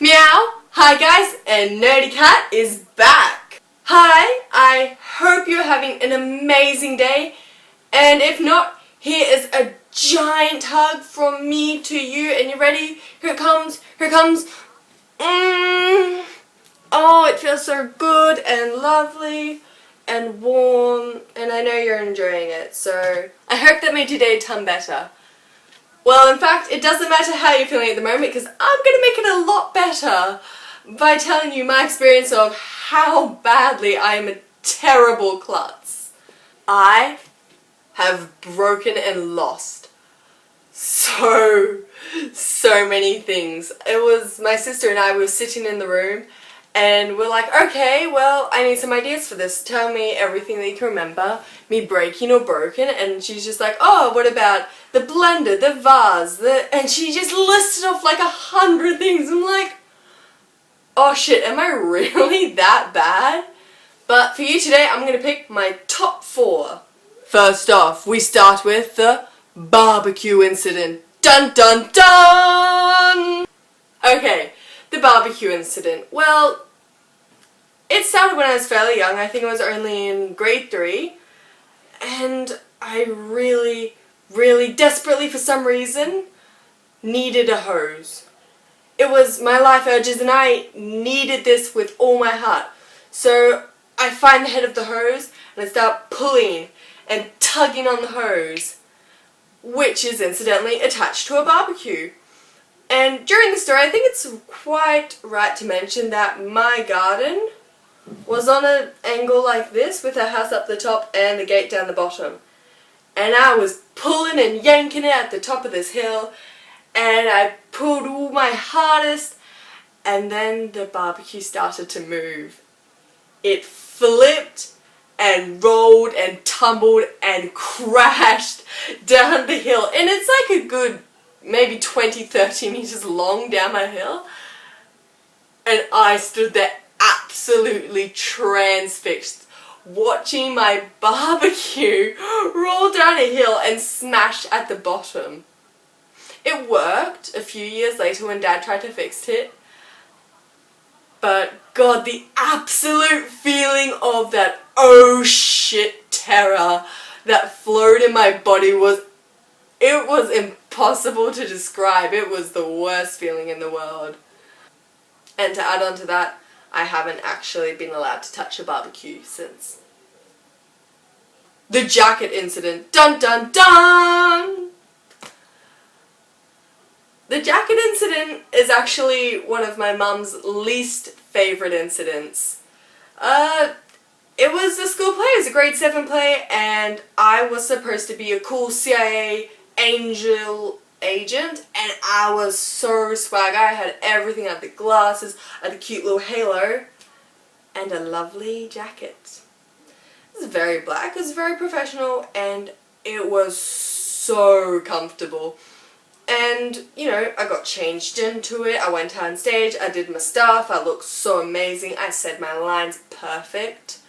Meow! Hi guys, and Nerdy Cat is back! Hi, I hope you're having an amazing day, and if not, here is a giant hug from me to you, and you ready? Here it comes, here it comes. Oh, it feels so good and lovely and warm, and I know you're enjoying it, so I hope that made your day a ton better. Well, in fact, it doesn't matter how you're feeling at the moment because I'm going to make it a lot better by telling you my experience of how badly I am a terrible klutz. I have broken and lost so many things. It was my sister and I were sitting in the room and we're like, okay, well, I need some ideas for this. Tell me everything that you can remember, me breaking or broken. And she's just like, oh, what about the blender, the vase, and she just listed off like 100 things. I'm like, oh shit, am I really that bad? But for you today, I'm going to pick my top 4. First off, we start with the BBQ Incident. Dun dun dun! Okay. The barbecue incident. Well, it started when I was fairly young. I think I was only in grade 3. And I really desperately, for some reason, needed a hose. It was my life urges and I needed this with all my heart. So I find the head of the hose and I start pulling and tugging on the hose, which is incidentally attached to a barbecue. And during the story, I think it's quite right to mention that my garden was on an angle like this with a house up the top and the gate down the bottom. And I was pulling and yanking it at the top of this hill and I pulled all my hardest and then the barbecue started to move. It flipped and rolled and tumbled and crashed down the hill. And it's like a good maybe 20-30 meters long down my hill, and I stood there absolutely transfixed watching my barbecue roll down a hill and smash at the bottom. It worked a few years later when Dad tried to fix it, but God, the absolute feeling of that oh shit terror that flowed in my body was impossible to describe. It was the worst feeling in the world. And to add on to that, I haven't actually been allowed to touch a barbecue since. The jacket incident. Dun dun dun! The jacket incident is actually one of my mum's least favourite incidents. It was a school play, it was a grade 7 play, and I was supposed to be a cool CIA angel agent, and I was so swag. I had everything. I had the glasses, I had the cute little halo, and a lovely jacket. It was very black, it was very professional, and it was so comfortable. And, you know, I got changed into it, I went on stage, I did my stuff, I looked so amazing, I said my lines perfect,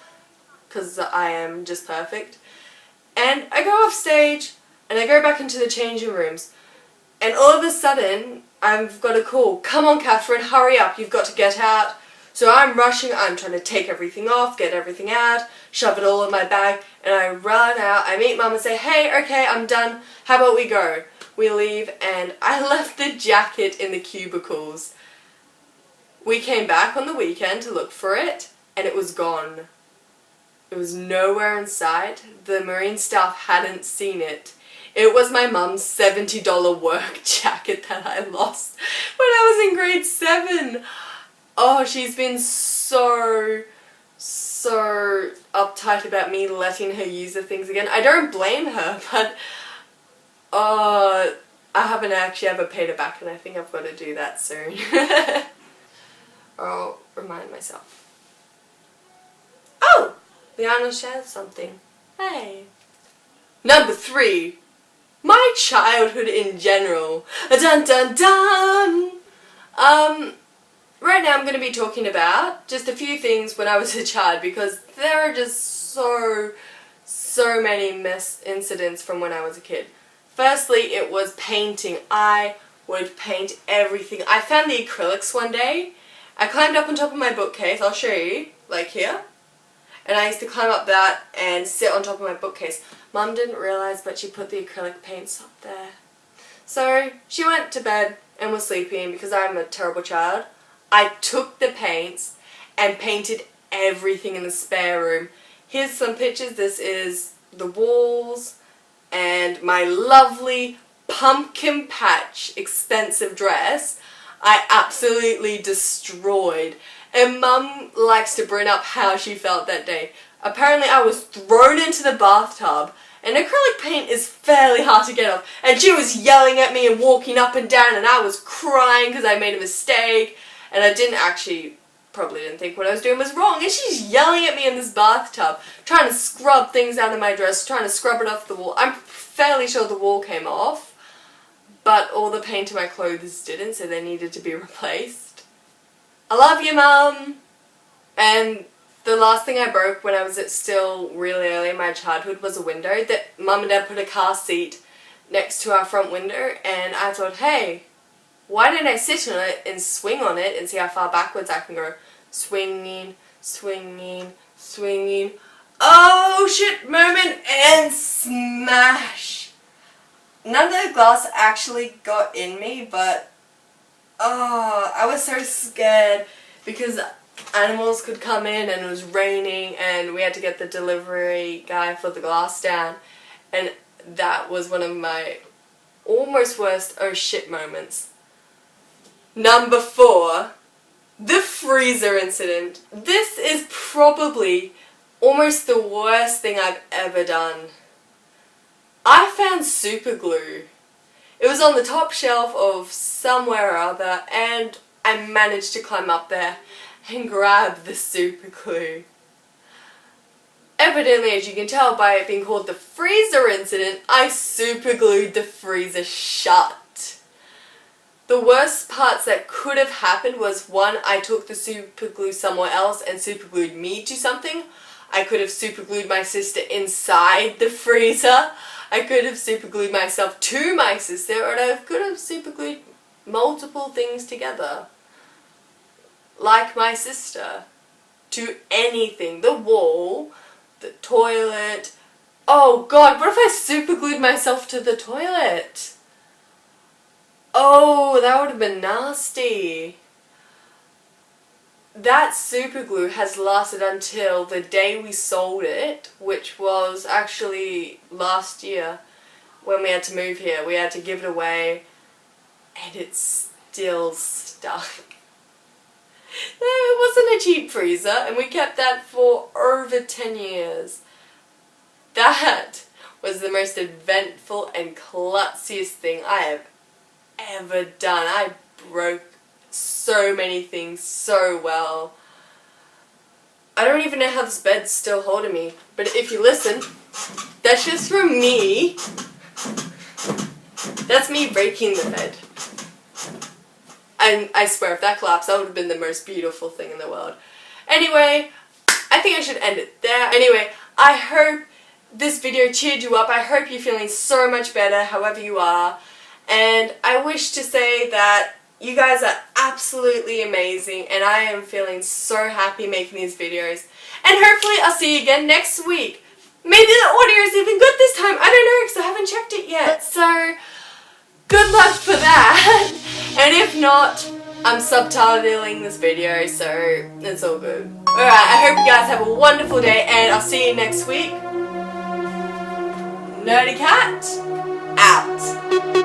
because I am just perfect. And I go off stage, and I go back into the changing rooms, and all of a sudden, I've got a call, come on Catherine, hurry up, you've got to get out. So I'm rushing, I'm trying to take everything off, get everything out, shove it all in my bag, and I run out, I meet Mum and say, hey, okay, I'm done, how about we go? We leave, and I left the jacket in the cubicles. We came back on the weekend to look for it, and it was gone. It was nowhere in sight. The Marine staff hadn't seen it. It was my mum's $70 work jacket that I lost when I was in grade 7. Oh, she's been so uptight about me letting her use the things again. I don't blame her, but I haven't actually ever paid her back, and I think I've got to do that soon. Or I'll remind myself. Oh! Liana shares something. Hey. Number 3. My childhood in general. Dun dun dun! Right now I'm going to be talking about just a few things when I was a child, because there are just so many incidents from when I was a kid. Firstly, it was painting. I would paint everything. I found the acrylics one day. I climbed up on top of my bookcase, I'll show you, like here. And I used to climb up that and sit on top of my bookcase. Mum didn't realise, but she put the acrylic paints up there. So she went to bed and was sleeping because I'm a terrible child. I took the paints and painted everything in the spare room. Here's some pictures. This is the walls and my lovely pumpkin patch expensive dress. I absolutely destroyed. And Mum likes to bring up how she felt that day. Apparently I was thrown into the bathtub, and acrylic paint is fairly hard to get off, and she was yelling at me and walking up and down, and I was crying because I made a mistake, and I probably didn't think what I was doing was wrong, and she's yelling at me in this bathtub, trying to scrub things out of my dress, trying to scrub it off the wall. I'm fairly sure the wall came off, but all the paint in my clothes didn't, so they needed to be replaced. I love you, Mum! And the last thing I broke when I was still really early in my childhood was a window that Mum and Dad put a car seat next to our front window, and I thought, hey, why didn't I sit on it and swing on it and see how far backwards I can go? Swinging, swinging, swinging. Oh shit moment, and smash! None of the glass actually got in me, but I was so scared because animals could come in and it was raining and we had to get the delivery guy for the glass down, and that was one of my almost worst oh shit moments. Number 4, the freezer incident. This is probably almost the worst thing I've ever done. I found super glue. It was on the top shelf of somewhere or other, and I managed to climb up there and grab the super glue. Evidently, as you can tell by it being called the freezer incident, I super glued the freezer shut. The worst parts that could have happened was, one, I took the super glue somewhere else and super glued me to something. I could have super glued my sister inside the freezer. I could have super glued myself to my sister, or I could have super glued multiple things together. Like my sister. To anything. The wall, the toilet. Oh god, what if I super glued myself to the toilet? Oh, that would have been nasty. That super glue has lasted until the day we sold it, which was actually last year when we had to move here. We had to give it away, and it's still stuck. It wasn't a cheap freezer, and we kept that for over 10 years. That was the most eventful and klutziest thing I have ever done. I broke so many things so well. I don't even know how this bed's still holding me, but if you listen, that's just from me. That's me breaking the bed. And I swear, if that collapsed, that would have been the most beautiful thing in the world. Anyway, I think I should end it there. Anyway, I hope this video cheered you up. I hope you're feeling so much better, however you are. And I wish to say that you guys are absolutely amazing, and I am feeling so happy making these videos. And hopefully I'll see you again next week. Maybe the audio is even good this time. I don't know, because I haven't checked it yet. So, good luck for that. And if not, I'm subtitling this video, so it's all good. Alright, I hope you guys have a wonderful day, and I'll see you next week. Nerdy Cat, out.